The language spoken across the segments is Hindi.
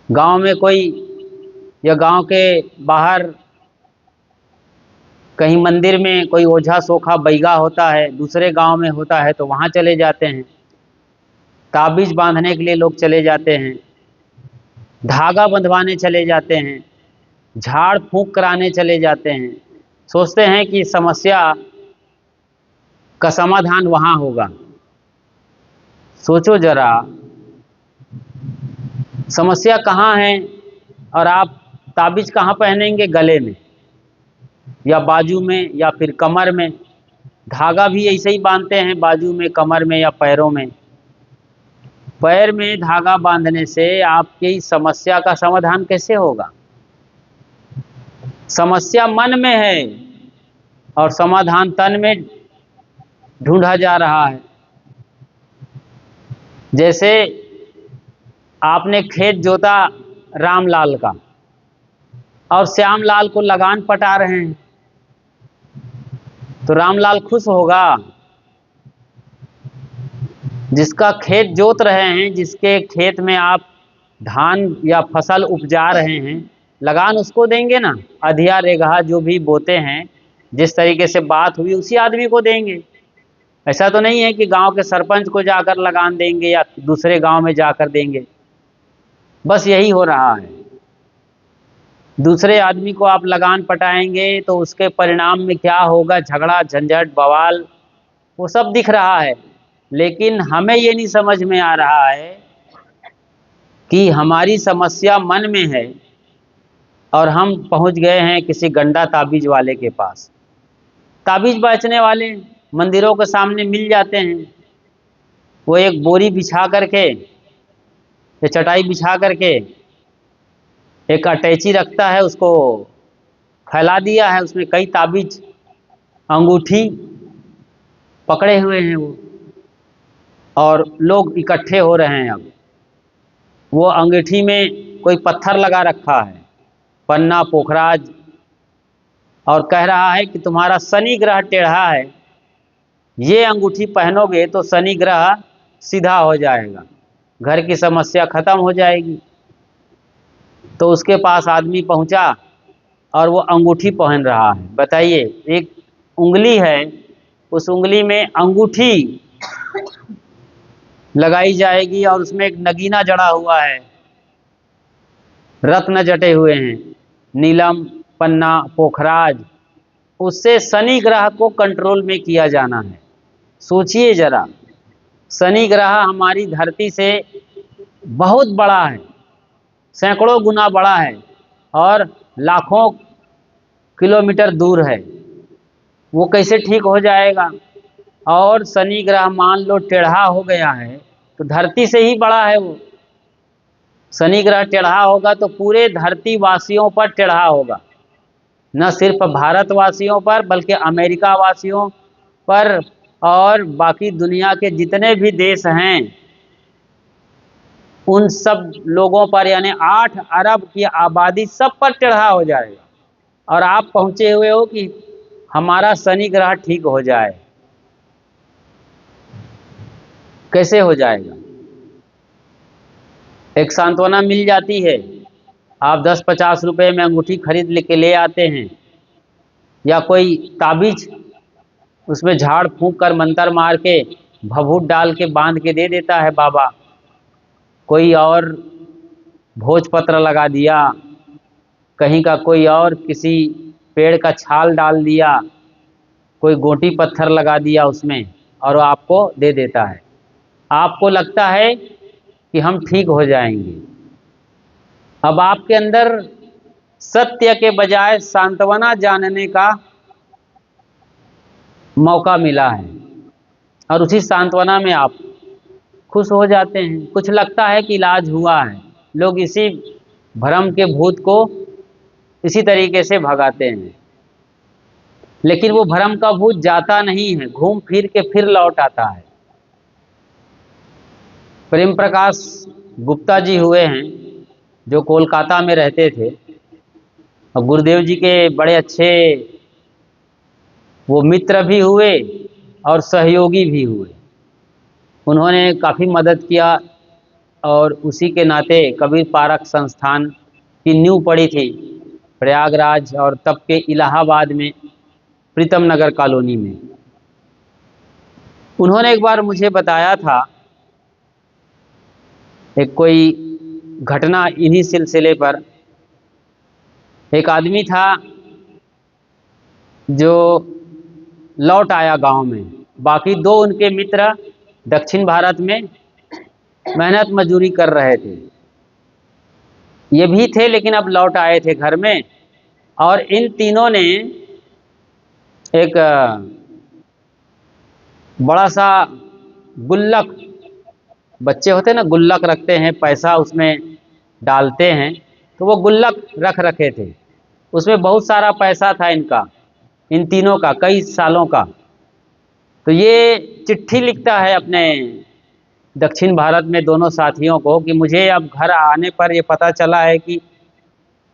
गांव में कोई या गांव के बाहर कहीं मंदिर में कोई ओझा सोखा बैगा होता है, दूसरे गांव में होता है तो वहां चले जाते हैं। ताबीज बांधने के लिए लोग चले जाते हैं, धागा बंधवाने चले जाते हैं, झाड़ फूंक कराने चले जाते हैं। सोचते हैं कि समस्या का समाधान वहां होगा। सोचो जरा, समस्या कहाँ है और आप ताबीज कहाँ पहनेंगे? गले में या बाजू में या फिर कमर में। धागा भी ऐसे ही बांधते हैं, बाजू में, कमर में या पैरों में। पैर में धागा बांधने से आपकी समस्या का समाधान कैसे होगा? समस्या मन में है और समाधान तन में ढूंढा जा रहा है। जैसे आपने खेत जोता रामलाल का और श्यामलाल को लगान पटा रहे हैं, तो रामलाल खुश होगा? जिसका खेत जोत रहे हैं, जिसके खेत में आप धान या फसल उपजा रहे हैं, लगान उसको देंगे ना। अधिया रेगहा जो भी बोते हैं, जिस तरीके से बात हुई उसी आदमी को देंगे। ऐसा तो नहीं है कि गांव के सरपंच को जाकर लगान देंगे या दूसरे गांव में जाकर देंगे। बस यही हो रहा है। दूसरे आदमी को आप लगान पटाएंगे तो उसके परिणाम में क्या होगा? झगड़ा, झंझट, बवाल, वो सब दिख रहा है। लेकिन हमें ये नहीं समझ में आ रहा है कि हमारी समस्या मन में है और हम पहुंच गए हैं किसी गंडा ताबीज वाले के पास। ताबीज बेचने वाले मंदिरों के सामने मिल जाते हैं। वो एक बोरी बिछा करके या चटाई बिछा करके एक अटैची रखता है, उसको फैला दिया है, उसमें कई ताबीज, अंगूठी पकड़े हुए हैं वो, और लोग इकट्ठे हो रहे हैं। अब वो अंगूठी में कोई पत्थर लगा रखा है, पन्ना, पोखराज, और कह रहा है कि तुम्हारा शनि ग्रह टेढ़ा है, ये अंगूठी पहनोगे तो शनि ग्रह सीधा हो जाएगा, घर की समस्या खत्म हो जाएगी। तो उसके पास आदमी पहुंचा और वो अंगूठी पहन रहा है। बताइए, एक उंगली है, उस उंगली में अंगूठी लगाई जाएगी और उसमें एक नगीना जड़ा हुआ है, रत्न जटे हुए हैं, नीलम, पन्ना, पोखराज। उससे शनि ग्रह को कंट्रोल में किया जाना है। सोचिए जरा, शनि ग्रह हमारी धरती से बहुत बड़ा है, सैकड़ों गुना बड़ा है और लाखों किलोमीटर दूर है। वो कैसे ठीक हो जाएगा? और शनि ग्रह मान लो टेढ़ा हो गया है तो धरती से ही बड़ा है वो। शनि ग्रह टेढ़ा होगा तो पूरे धरती वासियों पर टेढ़ा होगा, न सिर्फ भारतवासियों पर बल्कि अमेरिका वासियों पर और बाकी दुनिया के जितने भी देश हैं उन सब लोगों पर, यानी 8 अरब की आबादी सब पर टेढ़ा हो जाएगा। और आप पहुंचे हुए हो कि हमारा शनि ग्रह ठीक हो जाए। कैसे हो जाएगा? एक सांत्वना मिल जाती है, आप 10-50 रुपए में अंगूठी खरीद लेके ले आते हैं, या कोई ताबीज उसमें झाड़ फूंक कर मंत्र मार के भभूत डाल के बांध के दे देता है बाबा। कोई और भोजपत्र लगा दिया, कहीं का कोई और किसी पेड़ का छाल डाल दिया, कोई गोटी पत्थर लगा दिया उसमें, और वो आपको दे देता है। आपको लगता है कि हम ठीक हो जाएंगे। अब आपके अंदर सत्य के बजाय सांत्वना जानने का मौका मिला है और उसी सांत्वना में आप खुश हो जाते हैं। कुछ लगता है कि इलाज हुआ है, लोग इसी भ्रम के भूत को इसी तरीके से भगाते हैं। लेकिन वो भ्रम का भूत जाता नहीं है, घूम फिर के फिर लौट आता है। प्रेम प्रकाश गुप्ता जी हुए हैं जो कोलकाता में रहते थे, और गुरुदेव जी के बड़े अच्छे वो मित्र भी हुए और सहयोगी भी हुए। उन्होंने काफ़ी मदद किया और उसी के नाते कबीर पारक संस्थान की नींव पड़ी थी प्रयागराज और तब के इलाहाबाद में प्रीतम नगर कॉलोनी में। उन्होंने एक बार मुझे बताया था, एक कोई घटना इन्हीं सिलसिले पर। एक आदमी था जो लौट आया गांव में, बाकी दो उनके मित्र दक्षिण भारत में मेहनत मजदूरी कर रहे थे। ये भी थे लेकिन अब लौट आए थे घर में। और इन तीनों ने एक बड़ा सा गुल्लक, बच्चे होते ना गुल्लक रखते हैं, पैसा उसमें डालते हैं, तो वो गुल्लक रख रखे थे। उसमें बहुत सारा पैसा था इनका, इन तीनों का, कई सालों का। तो ये चिट्ठी लिखता है अपने दक्षिण भारत में दोनों साथियों को कि मुझे अब घर आने पर ये पता चला है कि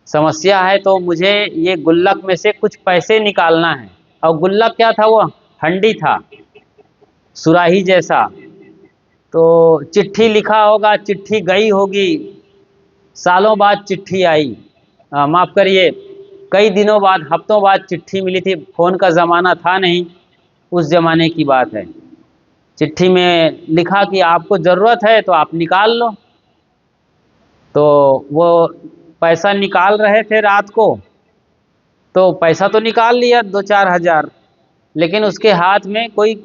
समस्या है, तो मुझे ये गुल्लक में से कुछ पैसे निकालना है। और गुल्लक क्या था? वो हंडी था, सुराही जैसा। तो चिट्ठी लिखा होगा, चिट्ठी गई होगी, सालों बाद चिट्ठी आई, माफ़ करिए, कई दिनों बाद, हफ्तों बाद चिट्ठी मिली थी। फ़ोन का ज़माना था नहीं, उस ज़माने की बात है। चिट्ठी में लिखा कि आपको ज़रूरत है तो आप निकाल लो। तो वो पैसा निकाल रहे थे रात को, तो पैसा तो निकाल लिया 2-4 हज़ार, लेकिन उसके हाथ में कोई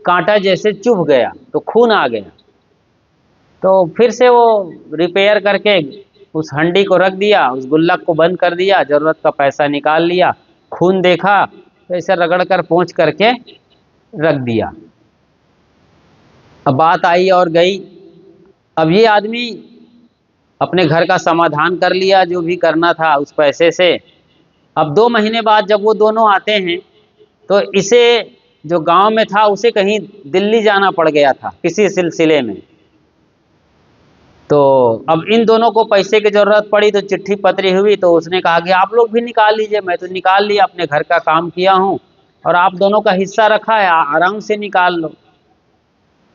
कांटा जैसे चुभ गया, तो खून आ गया। तो फिर से वो रिपेयर करके उस हंडी को रख दिया, उस गुल्लक को बंद कर दिया, ज़रूरत का पैसा निकाल लिया, खून देखा तो ऐसे रगड़ कर पोंछ करके रख दिया। अब बात आई और गई। अब ये आदमी अपने घर का समाधान कर लिया जो भी करना था उस पैसे से। अब 2 महीने बाद जब वो दोनों आते हैं, तो इसे, जो गांव में था, उसे कहीं दिल्ली जाना पड़ गया था किसी सिलसिले में। तो अब इन दोनों को पैसे की ज़रूरत पड़ी, तो चिट्ठी पत्री हुई, तो उसने कहा कि आप लोग भी निकाल लीजिए, मैं तो निकाल लिया, अपने घर का काम किया हूँ, और आप दोनों का हिस्सा रखा है, आराम से निकाल लो।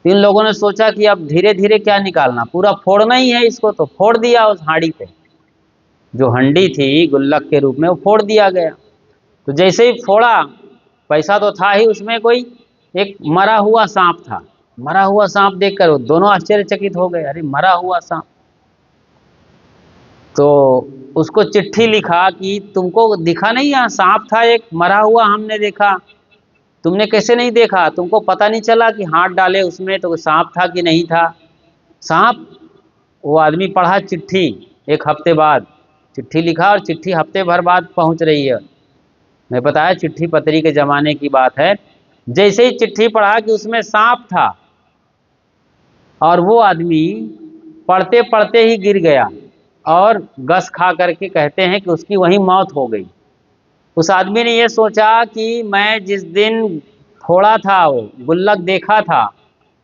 इन लोगों ने सोचा कि अब धीरे धीरे क्या निकालना, पूरा फोड़ना ही है इसको, तो फोड़ दिया उस हांडी पे, जो हंडी थी गुल्लक के रूप में, वो फोड़ दिया गया। तो जैसे ही फोड़ा, पैसा तो था ही, उसमें कोई एक मरा हुआ सांप था। मरा हुआ सांप देखकर वो दोनों आश्चर्यचकित हो गए, अरे मरा हुआ सांप। तो उसको चिट्ठी लिखा कि तुमको दिखा नहीं, यहाँ सांप था एक मरा हुआ, हमने देखा, तुमने कैसे नहीं देखा? तुमको पता नहीं चला कि हाथ डाले उसमें तो सांप था कि नहीं था? सांप? वो आदमी पढ़ा चिट्ठी, 1 हफ्ते बाद चिट्ठी लिखा, और चिट्ठी हफ्ते भर बाद पहुंच रही है। मैं बताया चिट्ठी पत्री के ज़माने की बात है। जैसे ही चिट्ठी पढ़ा कि उसमें सांप था, और वो आदमी पढ़ते पढ़ते ही गिर गया, और गस खा करके कहते हैं कि उसकी वहीं मौत हो गई। उस आदमी ने ये सोचा कि मैं जिस दिन फोड़ा था, वो गुल्लक देखा था,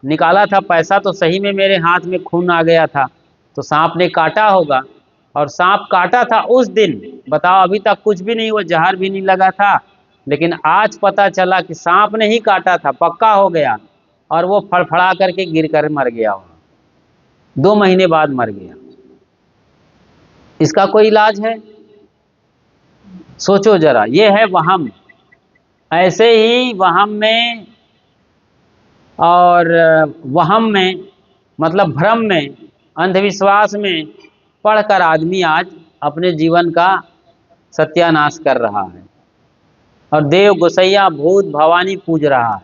निकाला था पैसा, तो सही में मेरे हाथ में खून आ गया था, तो सांप ने काटा होगा। और सांप काटा था उस दिन, बताओ, अभी तक कुछ भी नहीं, वो जहर भी नहीं लगा था, लेकिन आज पता चला कि सांप ने ही काटा था, पक्का हो गया, और वो फड़फड़ा करके गिर कर मर गया, 2 महीने बाद मर गया। इसका कोई इलाज है? सोचो जरा, ये है वहम। ऐसे ही वहम में, और वहम में मतलब भ्रम में, अंधविश्वास में पढ़कर आदमी आज अपने जीवन का सत्यानाश कर रहा है, और देव गोसैया भूत भवानी पूज रहा है।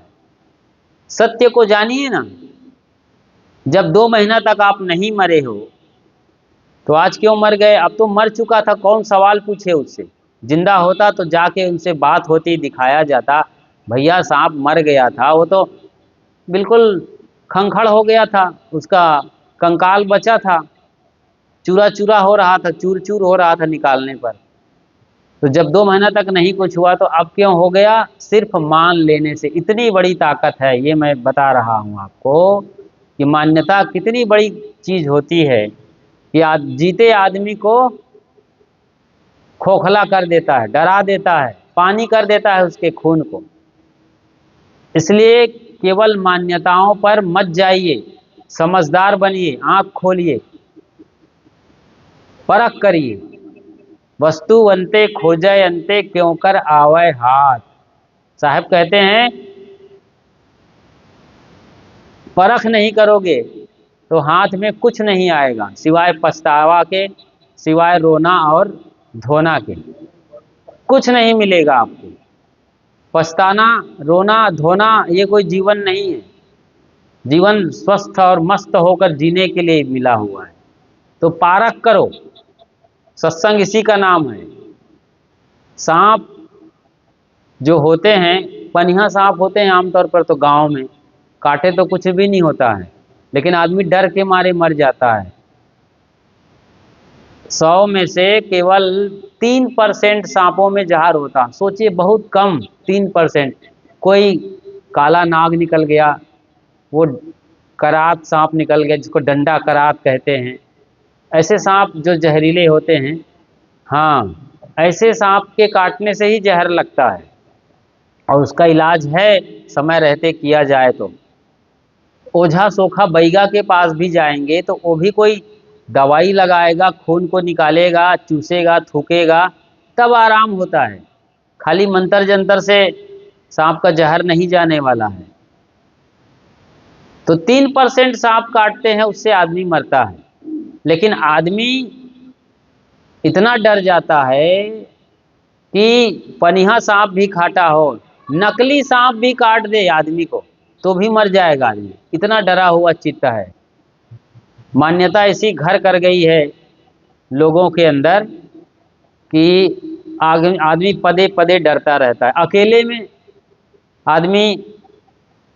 सत्य को जानिए ना। जब 2 महीना तक आप नहीं मरे हो, तो आज क्यों मर गए? अब तो मर चुका था, कौन सवाल पूछे उससे? जिंदा होता तो जाके उनसे बात होती, दिखाया जाता, भैया सांप मर गया था, वो तो बिल्कुल खंखड़ हो गया था, उसका कंकाल बचा था, चूरा चूरा हो रहा था, चूर चूर हो रहा था निकालने पर। तो जब 2 महीना तक नहीं कुछ हुआ, तो अब क्यों हो गया? सिर्फ मान लेने से। इतनी बड़ी ताकत है, ये मैं बता रहा हूँ आपको, कि मान्यता कितनी बड़ी चीज़ होती है, कि जीते आदमी को खोखला कर देता है, डरा देता है, पानी कर देता है उसके खून को। इसलिए केवल मान्यताओं पर मत जाइए, समझदार बनिए, आँख खोलिए। परख करिए। वस्तु अंते खोजय अंते क्यों कर आवय हाथ। साहब कहते हैं परख नहीं करोगे तो हाथ में कुछ नहीं आएगा सिवाय पछतावा के, सिवाय रोना और धोना के। कुछ नहीं मिलेगा आपको। पछताना, रोना, धोना ये कोई जीवन नहीं है। जीवन स्वस्थ और मस्त होकर जीने के लिए मिला हुआ है। तो पारख करो, सत्संग इसी का नाम है। सांप जो होते हैं, पनिया सांप होते हैं आमतौर पर तो गांव में, काटे तो कुछ भी नहीं होता है, लेकिन आदमी डर के मारे मर जाता है। 100 में से केवल 3% सांपों में जहर होता। सोचिए, बहुत कम, 3%। कोई काला नाग निकल गया, वो करात सांप निकल गया जिसको डंडा करात कहते हैं, ऐसे सांप जो जहरीले होते हैं। हाँ, ऐसे सांप के काटने से ही जहर लगता है और उसका इलाज है समय रहते किया जाए तो। ओझा सोखा बैगा के पास भी जाएंगे तो वो भी कोई दवाई लगाएगा, खून को निकालेगा, चूसेगा, थूकेगा, तब आराम होता है। खाली मंतर जंतर से सांप का जहर नहीं जाने वाला है। तो 3% सांप काटते हैं, उससे आदमी मरता है। लेकिन आदमी इतना डर जाता है कि पनिहा सांप भी काटा हो, नकली सांप भी काट दे आदमी को तो भी मर जाएगा आदमी, इतना डरा हुआ चित्त है। मान्यता ऐसी घर कर गई है लोगों के अंदर कि आदमी पदे पदे डरता रहता है। अकेले में आदमी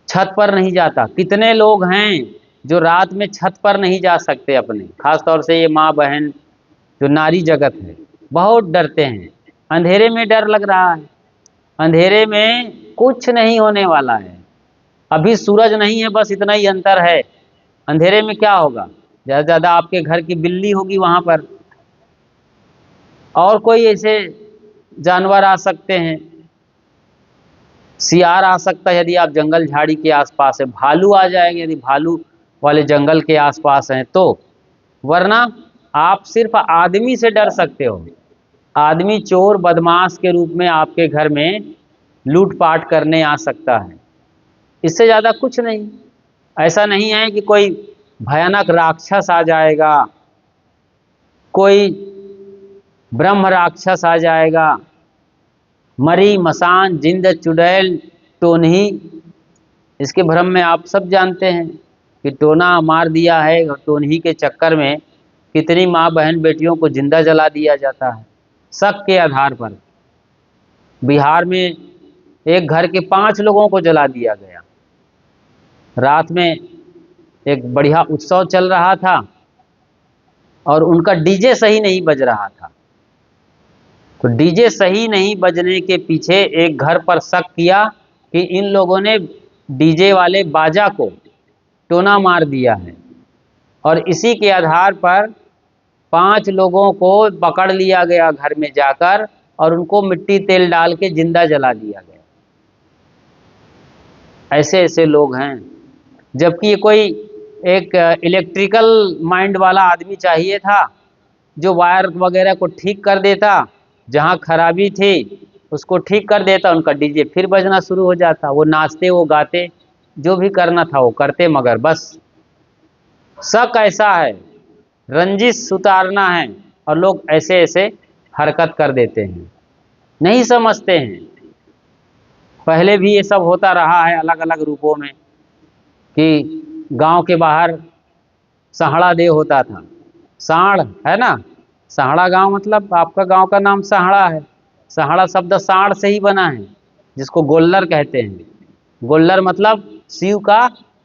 छत पर नहीं जाता। कितने लोग हैं जो रात में छत पर नहीं जा सकते अपने, खास तौर से ये माँ बहन जो नारी जगत है, बहुत डरते हैं। अंधेरे में डर लग रहा है। अंधेरे में कुछ नहीं होने वाला है। अभी सूरज नहीं है, बस इतना ही अंतर है। अंधेरे में क्या होगा, ज़्यादा से ज़्यादा आपके घर की बिल्ली होगी वहाँ पर, और कोई ऐसे जानवर आ सकते हैं। सियार आ सकता है यदि आप जंगल झाड़ी के आसपास है, भालू आ जाएंगे यदि भालू वाले जंगल के आसपास हैं तो, वरना आप सिर्फ आदमी से डर सकते हो। आदमी चोर बदमाश के रूप में आपके घर में लूटपाट करने आ सकता है, इससे ज़्यादा कुछ नहीं। ऐसा नहीं है कि कोई भयानक राक्षस आ जाएगा, कोई ब्रह्म राक्षस आ जाएगा। मरी मसान जिंद चुड़ैल टोनही, इसके भ्रम में आप सब जानते हैं कि टोना मार दिया है और टोनही के चक्कर में कितनी माँ बहन बेटियों को जिंदा जला दिया जाता है शक के आधार पर। बिहार में एक घर के 5 लोगों को जला दिया गया। रात में एक बढ़िया उत्सव चल रहा था और उनका डीजे सही नहीं बज रहा था। तो डीजे सही नहीं बजने के पीछे एक घर पर शक किया कि इन लोगों ने डीजे वाले बाजा को टोना मार दिया है, और इसी के आधार पर 5 लोगों को पकड़ लिया गया घर में जाकर और उनको मिट्टी तेल डाल के जिंदा जला दिया गया। ऐसे ऐसे लोग हैं। जबकि ये कोई एक इलेक्ट्रिकल माइंड वाला आदमी चाहिए था जो वायर वगैरह को ठीक कर देता, जहाँ खराबी थी उसको ठीक कर देता, उनका डीजे फिर बजना शुरू हो जाता, वो नाचते, वो गाते, जो भी करना था वो करते। मगर बस शक ऐसा है, रंजिश उतारना है, और लोग ऐसे ऐसे हरकत कर देते हैं, नहीं समझते हैं। पहले भी ये सब होता रहा है अलग अलग रूपों में, कि गांव के बाहर सहाड़ा देव होता था। साढ़ है ना, सहाड़ा गांव, मतलब आपका गांव का नाम सहाड़ा है। सहाड़ा शब्द साढ़ से ही बना है, जिसको गोल्लर कहते हैं। गोल्लर मतलब शिव का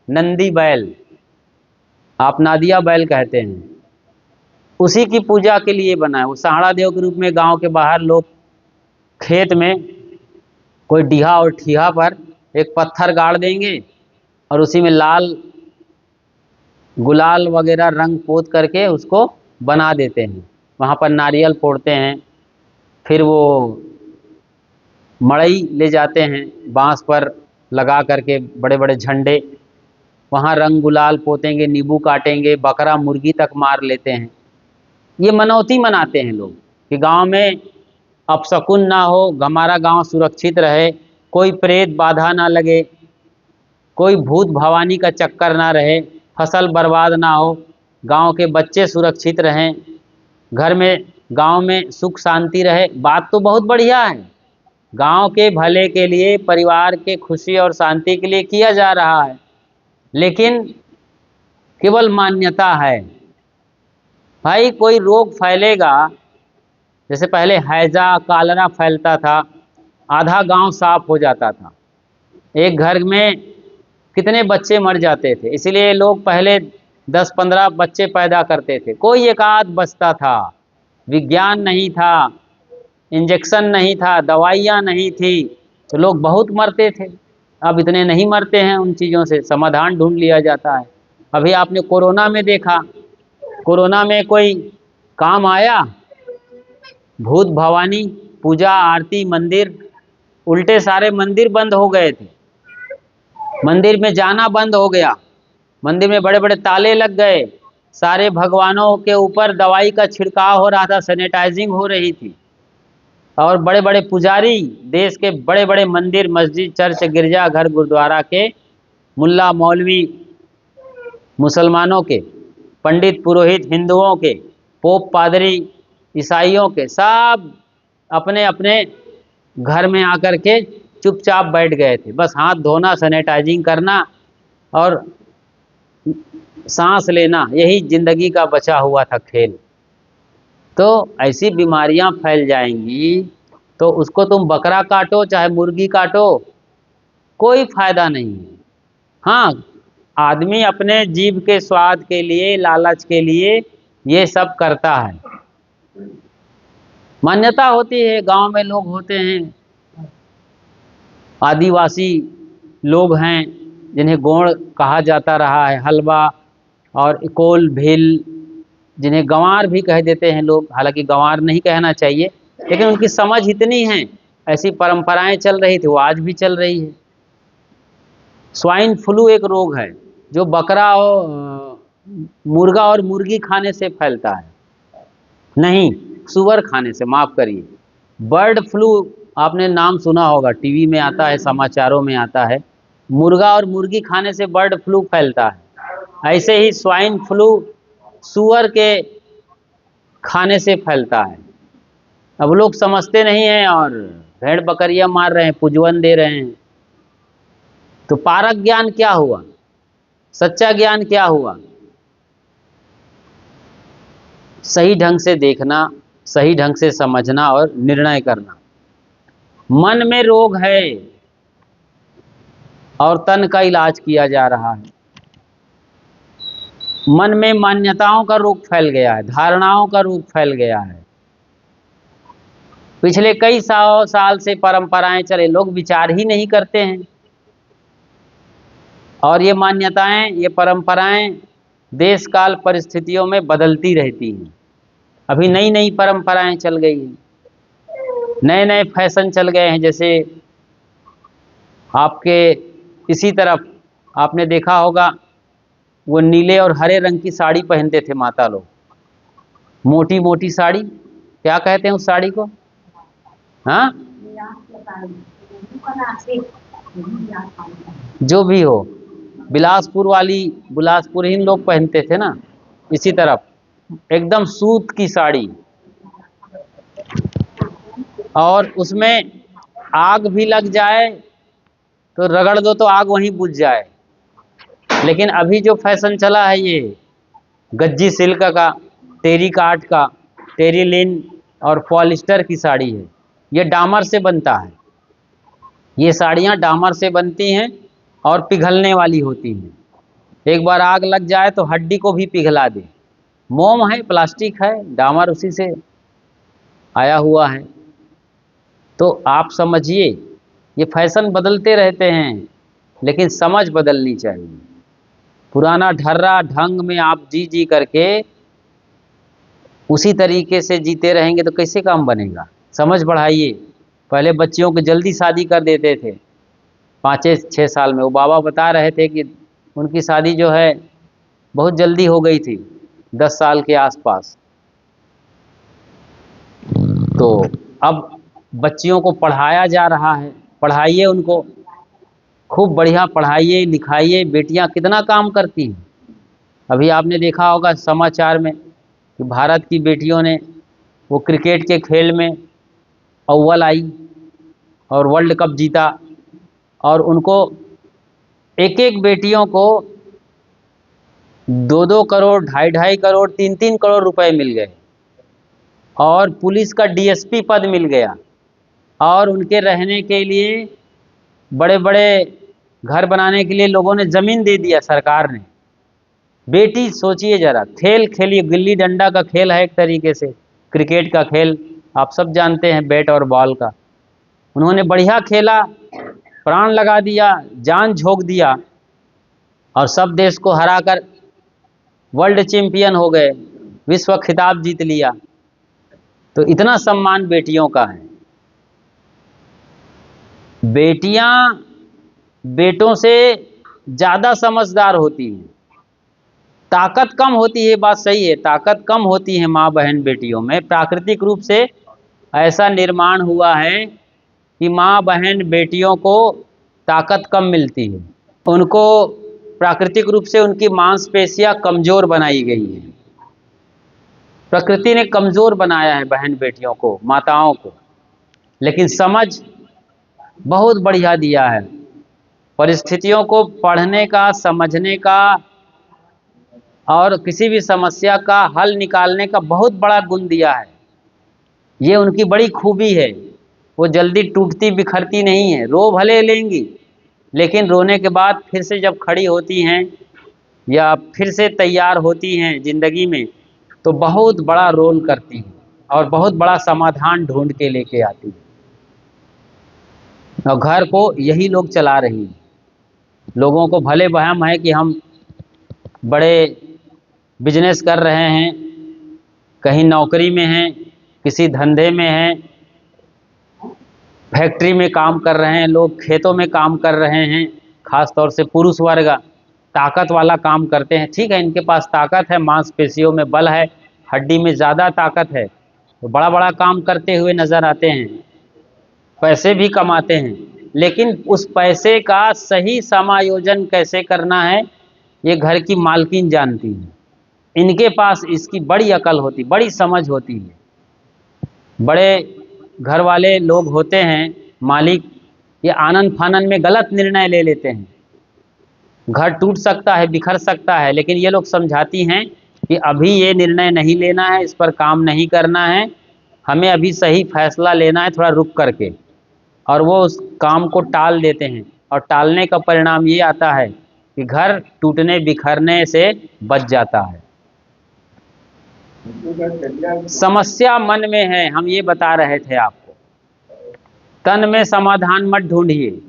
नंदी बैल, आप नादिया बैल कहते हैं, उसी की पूजा के लिए बना है। वो सहाड़ा देव के रूप में गांव के बाहर लोग खेत में कोई डीहा और ठीहा पर एक पत्थर गाड़ देंगे और उसी में लाल गुलाल वगैरह रंग पोत करके उसको बना देते हैं। वहाँ पर नारियल फोड़ते हैं, फिर वो मड़ई ले जाते हैं बांस पर लगा करके, बड़े बड़े झंडे, वहाँ रंग गुलाल पोतेंगे, नींबू काटेंगे, बकरा मुर्गी तक मार लेते हैं। ये मनौती मनाते हैं लोग कि गांव में अपशकुन ना हो, हमारा गांव सुरक्षित रहे, कोई प्रेत बाधा ना लगे, कोई भूत भवानी का चक्कर ना रहे, फसल बर्बाद ना हो, गांव के बच्चे सुरक्षित रहें, घर में गांव में सुख शांति रहे। बात तो बहुत बढ़िया है, गांव के भले के लिए, परिवार के खुशी और शांति के लिए किया जा रहा है, लेकिन केवल मान्यता है। भाई कोई रोग फैलेगा, जैसे पहले हैजा कालरा फैलता था, आधा गांव साफ हो जाता था, एक घर में कितने बच्चे मर जाते थे, इसलिए लोग पहले 10-15 बच्चे पैदा करते थे, कोई एक आध बचता था। विज्ञान नहीं था, इंजेक्शन नहीं था, दवाइयाँ नहीं थी, तो लोग बहुत मरते थे। अब इतने नहीं मरते हैं, उन चीज़ों से समाधान ढूंढ लिया जाता है। अभी आपने कोरोना में देखा, कोरोना में कोई काम आया? भूत भवानी, पूजा आरती, मंदिर, उल्टे सारे मंदिर बंद हो गए थे, मंदिर में जाना बंद हो गया, मंदिर में बड़े बड़े ताले लग गए, सारे भगवानों के ऊपर दवाई का छिड़काव हो रहा था, सैनिटाइजिंग हो रही थी, और बड़े बड़े पुजारी, देश के बड़े बड़े मंदिर, मस्जिद, चर्च, गिरजा घर, गुरुद्वारा के मुल्ला मौलवी, मुसलमानों के पंडित पुरोहित, हिंदुओं के पोप पादरी, ईसाइयों के, सब अपने अपने घर में आकर के चुपचाप बैठ गए थे, बस हाथ धोना, सैनिटाइजिंग करना और सांस लेना, यही जिंदगी का बचा हुआ था खेल। तो ऐसी बीमारियां फैल जाएंगी, तो उसको तुम बकरा काटो चाहे मुर्गी काटो, कोई फायदा नहीं है। हाँ, आदमी अपने जीभ के स्वाद के लिए, लालच के लिए ये सब करता है। मान्यता होती है, गांव में लोग होते हैं, आदिवासी लोग हैं जिन्हें गोंड कहा जाता रहा है, हलवा और इकोल भील, जिन्हें गंवार भी कह देते हैं लोग, हालांकि गंवार नहीं कहना चाहिए, लेकिन उनकी समझ इतनी है, ऐसी परंपराएं चल रही थी, वो आज भी चल रही है। स्वाइन फ्लू एक रोग है जो बकरा और मुर्गा और मुर्गी खाने से फैलता है, नहीं, सुअर खाने से, माफ करिए। बर्ड फ्लू आपने नाम सुना होगा, टीवी में आता है, समाचारों में आता है, मुर्गा और मुर्गी खाने से बर्ड फ्लू फैलता है। ऐसे ही स्वाइन फ्लू सुअर के खाने से फैलता है। अब लोग समझते नहीं हैं और भेड़ बकरियां मार रहे हैं, पुजवन दे रहे हैं। तो पारक ज्ञान क्या हुआ, सच्चा ज्ञान क्या हुआ? सही ढंग से देखना, सही ढंग से समझना और निर्णय करना। मन में रोग है और तन का इलाज किया जा रहा है। मन में मान्यताओं का रोग फैल गया है, धारणाओं का रोग फैल गया है। पिछले कई साल से परंपराएं चले, लोग विचार ही नहीं करते हैं, और ये मान्यताएं, ये परंपराएं देश काल परिस्थितियों में बदलती रहती हैं। अभी नई नई परंपराएं चल गई हैं, नए नए फैशन चल गए हैं। जैसे आपके इसी तरफ आपने देखा होगा, वो नीले और हरे रंग की साड़ी पहनते थे माता लोग, मोटी मोटी साड़ी, क्या कहते हैं उस साड़ी को? हाँ, जो भी हो, बिलासपुर वाली, बिलासपुरहीन लोग पहनते थे ना, इसी तरफ एकदम सूत की साड़ी, और उसमें आग भी लग जाए तो रगड़ दो तो आग वहीं बुझ जाए। लेकिन अभी जो फैशन चला है, ये गज्जी सिल्क का, टेरी काट का, टेरीलिन और पॉलिस्टर की साड़ी है, ये डामर से बनता है। ये साड़ियाँ डामर से बनती हैं और पिघलने वाली होती हैं, एक बार आग लग जाए तो हड्डी को भी पिघला दे। मोम है, प्लास्टिक है, डामर उसी से आया हुआ है। तो आप समझिए, ये फैशन बदलते रहते हैं, लेकिन समझ बदलनी चाहिए। पुराना ढर्रा ढंग में आप जी जी करके उसी तरीके से जीते रहेंगे तो कैसे काम बनेगा? समझ बढ़ाइए। पहले बच्चियों को जल्दी शादी कर देते थे, 5-6 साल में। वो बाबा बता रहे थे कि उनकी शादी जो है बहुत जल्दी हो गई थी, 10 साल के आसपास। तो अब बच्चियों को पढ़ाया जा रहा है, पढ़ाइए उनको, खूब बढ़िया पढ़ाइए लिखाइए। बेटियां कितना काम करती हैं। अभी आपने देखा होगा समाचार में कि भारत की बेटियों ने वो क्रिकेट के खेल में अव्वल आई और वर्ल्ड कप जीता, और उनको एक एक बेटियों को 2-2 करोड़, 2.5-2.5 करोड़, 3-3 करोड़ रुपए मिल गए, और पुलिस का डीएसपी पद मिल गया, और उनके रहने के लिए बड़े बड़े घर बनाने के लिए लोगों ने ज़मीन दे दिया, सरकार ने। बेटी सोचिए ज़रा, खेल खेलिए, गिल्ली डंडा का खेल है एक तरीके से, क्रिकेट का खेल आप सब जानते हैं, बैट और बॉल का। उन्होंने बढ़िया खेला, प्राण लगा दिया, जान झोंक दिया, और सब देश को हराकर वर्ल्ड चैंपियन हो गए, विश्व खिताब जीत लिया। तो इतना सम्मान बेटियों का है। बेटियां बेटों से ज़्यादा समझदार होती हैं, ताकत कम होती है, बात सही है, ताकत कम होती है माँ बहन बेटियों में। प्राकृतिक रूप से ऐसा निर्माण हुआ है कि माँ बहन बेटियों को ताकत कम मिलती है, उनको प्राकृतिक रूप से उनकी मांसपेशियां कमज़ोर बनाई गई हैं। प्रकृति ने कमज़ोर बनाया है बहन बेटियों को, माताओं को, लेकिन समझ बहुत बढ़िया दिया है। परिस्थितियों को पढ़ने का, समझने का और किसी भी समस्या का हल निकालने का बहुत बड़ा गुण दिया है। ये उनकी बड़ी खूबी है। वो जल्दी टूटती बिखरती नहीं है, रो भले लेंगी, लेकिन रोने के बाद फिर से जब खड़ी होती हैं या फिर से तैयार होती हैं ज़िंदगी में, तो बहुत बड़ा रोल करती हैं और बहुत बड़ा समाधान ढूंढ के लेके आती हैं, और घर को यही लोग चला रही हैं। लोगों को भले वहम है कि हम बड़े बिजनेस कर रहे हैं, कहीं नौकरी में हैं, किसी धंधे में हैं, फैक्ट्री में काम कर रहे हैं, लोग खेतों में काम कर रहे हैं, ख़ास तौर से पुरुष वर्ग ताकत वाला काम करते हैं। ठीक है, इनके पास ताकत है, मांसपेशियों में बल है, हड्डी में ज़्यादा ताकत है, तो बड़ा बड़ा काम करते हुए नज़र आते हैं, पैसे भी कमाते हैं। लेकिन उस पैसे का सही समायोजन कैसे करना है, ये घर की मालकिन जानती है। इनके पास इसकी बड़ी अकल होती, बड़ी समझ होती है। बड़े घर वाले लोग होते हैं मालिक, ये आनन फानन में गलत निर्णय ले लेते हैं। घर टूट सकता है, बिखर सकता है, लेकिन ये लोग समझाती हैं कि अभी ये निर्णय नहीं लेना है, इस पर काम नहीं करना है, हमें अभी सही फैसला लेना है, थोड़ा रुक करके। और वो उस काम को टाल देते हैं, और टालने का परिणाम ये आता है कि घर टूटने बिखरने से बच जाता है। समस्या मन में है, हम ये बता रहे थे आपको। तन में समाधान मत ढूंढिए,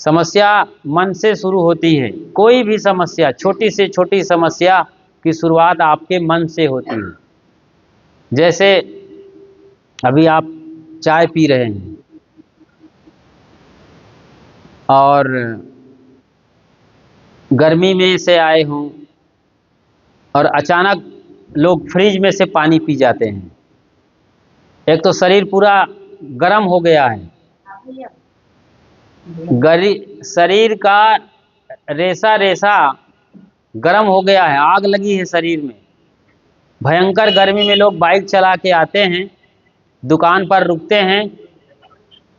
समस्या मन से शुरू होती है। कोई भी समस्या, छोटी से छोटी समस्या की शुरुआत आपके मन से होती है। जैसे अभी आप चाय पी रहे हैं और गर्मी में से आए हों, और अचानक लोग फ्रिज में से पानी पी जाते हैं। एक तो शरीर पूरा गर्म हो गया है, शरीर का रेशा रेशा गर्म हो गया है, आग लगी है शरीर में। भयंकर गर्मी में लोग बाइक चला के आते हैं, दुकान पर रुकते हैं,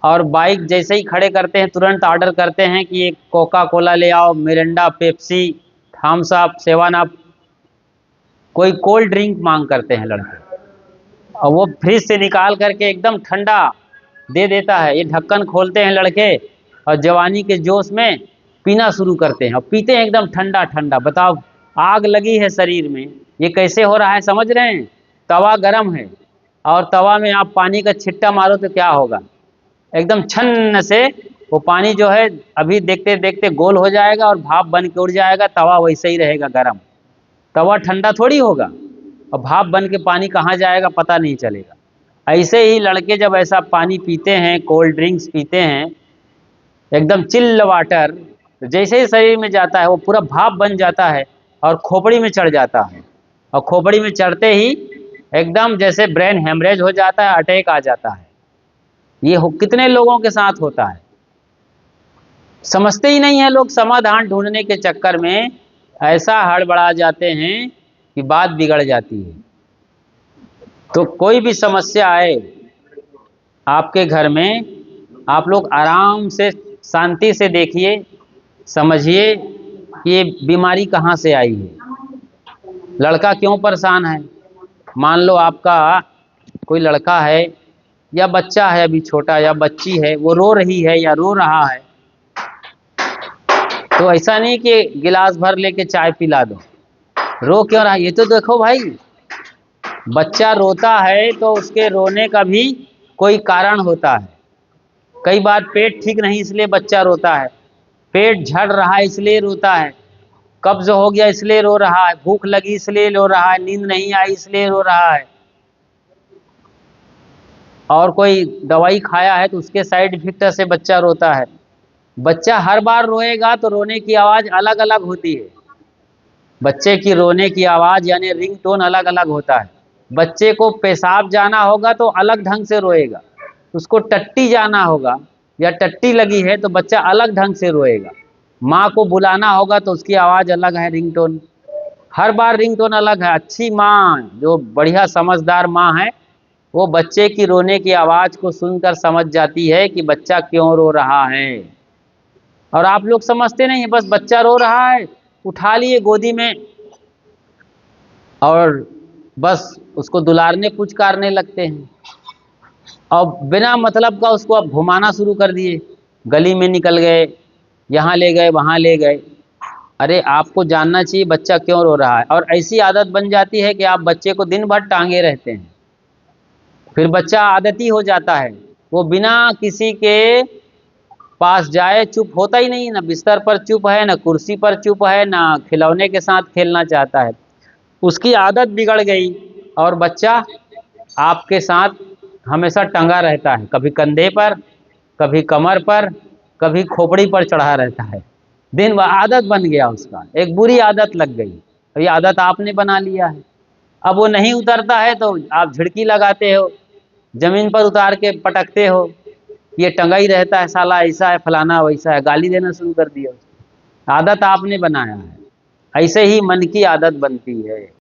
और बाइक जैसे ही खड़े करते हैं तुरंत ऑर्डर करते हैं कि एक कोका कोला ले आओ, Mirinda, Pepsi, Thums Up, 7 up, कोई कोल्ड ड्रिंक मांग करते हैं लड़के, और वो फ्रिज से निकाल करके एकदम ठंडा दे देता है। ये ढक्कन खोलते हैं लड़के और जवानी के जोश में पीना शुरू करते हैं, और पीते हैं एकदम ठंडा ठंडा। बताओ, आग लगी है शरीर में, ये कैसे हो रहा है, समझ रहे हैं? तवा गरम है, और तवा में आप पानी का छिट्टा मारो तो क्या होगा, एकदम छन्न से वो पानी जो है अभी देखते देखते गोल हो जाएगा और भाप बन के उड़ जाएगा, तवा वैसे ही रहेगा गरम। तवा ठंडा थोड़ी होगा, और भाप बन के पानी कहाँ जाएगा पता नहीं चलेगा। ऐसे ही लड़के जब ऐसा पानी पीते हैं, कोल्ड ड्रिंक्स पीते हैं, एकदम चिल्ड वाटर, तो जैसे ही शरीर में जाता है वो पूरा भाप बन जाता है और खोपड़ी में चढ़ जाता है, और खोपड़ी में चढ़ते ही एकदम जैसे ब्रेन हेमरेज हो जाता है, अटैक आ जाता है। ये कितने लोगों के साथ होता है, समझते ही नहीं है लोग। समाधान ढूंढने के चक्कर में ऐसा हड़बड़ा जाते हैं कि बात बिगड़ जाती है। तो कोई भी समस्या आए आपके घर में, आप लोग आराम से शांति से देखिए, समझिए कि ये बीमारी कहाँ से आई है, लड़का क्यों परेशान है। मान लो आपका कोई लड़का है या बच्चा है अभी छोटा, या बच्ची है, वो रो रही है या रो रहा है, तो ऐसा नहीं कि गिलास भर लेके चाय पिला दो। रो क्यों रहा है ये तो देखो भाई। बच्चा रोता है तो उसके रोने का भी कोई कारण होता है। कई बार पेट ठीक नहीं इसलिए बच्चा रोता है, पेट झड़ रहा है इसलिए रोता है, कब्ज हो गया इसलिए रो रहा है, भूख लगी इसलिए रो रहा है, नींद नहीं आई इसलिए रो रहा है, और कोई दवाई खाया है तो उसके साइड इफेक्ट से बच्चा रोता है। बच्चा हर बार रोएगा तो रोने की आवाज़ अलग अलग होती है। बच्चे की रोने की आवाज़ यानी रिंगटोन अलग अलग होता है। बच्चे को पेशाब जाना होगा तो अलग ढंग से रोएगा, उसको टट्टी जाना होगा या टट्टी लगी है तो बच्चा अलग ढंग से रोएगा। माँ को बुलाना होगा तो उसकी आवाज़ अलग है, रिंगटोन हर बार रिंगटोन अलग है। अच्छी माँ, जो बढ़िया समझदार माँ है, वो बच्चे की रोने की आवाज़ को सुनकर समझ जाती है कि बच्चा क्यों रो रहा है। और आप लोग समझते नहीं है, बस बच्चा रो रहा है उठा लिए गोदी में और बस उसको दुलारने पुचकारने लगते हैं, और बिना मतलब का उसको अब घुमाना शुरू कर दिए, गली में निकल गए, यहाँ ले गए वहाँ ले गए। अरे आपको जानना चाहिए बच्चा क्यों रो रहा है। और ऐसी आदत बन जाती है कि आप बच्चे को दिन भर टांगे रहते हैं, फिर बच्चा आदती हो जाता है, वो बिना किसी के पास जाए चुप होता ही नहीं, ना बिस्तर पर चुप है, ना कुर्सी पर चुप है, ना खिलौने के साथ खेलना चाहता है। उसकी आदत बिगड़ गई और बच्चा आपके साथ हमेशा टंगा रहता है, कभी कंधे पर, कभी कमर पर, कभी खोपड़ी पर चढ़ा रहता है। दिन भर आदत बन गया उसका, एक बुरी आदत लग गई, और ये आदत आपने बना लिया है। अब वो नहीं उतरता है तो आप झिड़की लगाते हो, जमीन पर उतार के पटकते हो, ये टंगा ही रहता है साला, ऐसा है फलाना वैसा है, गाली देना शुरू कर दिया। आदत आपने बनाया है। ऐसे ही मन की आदत बनती है।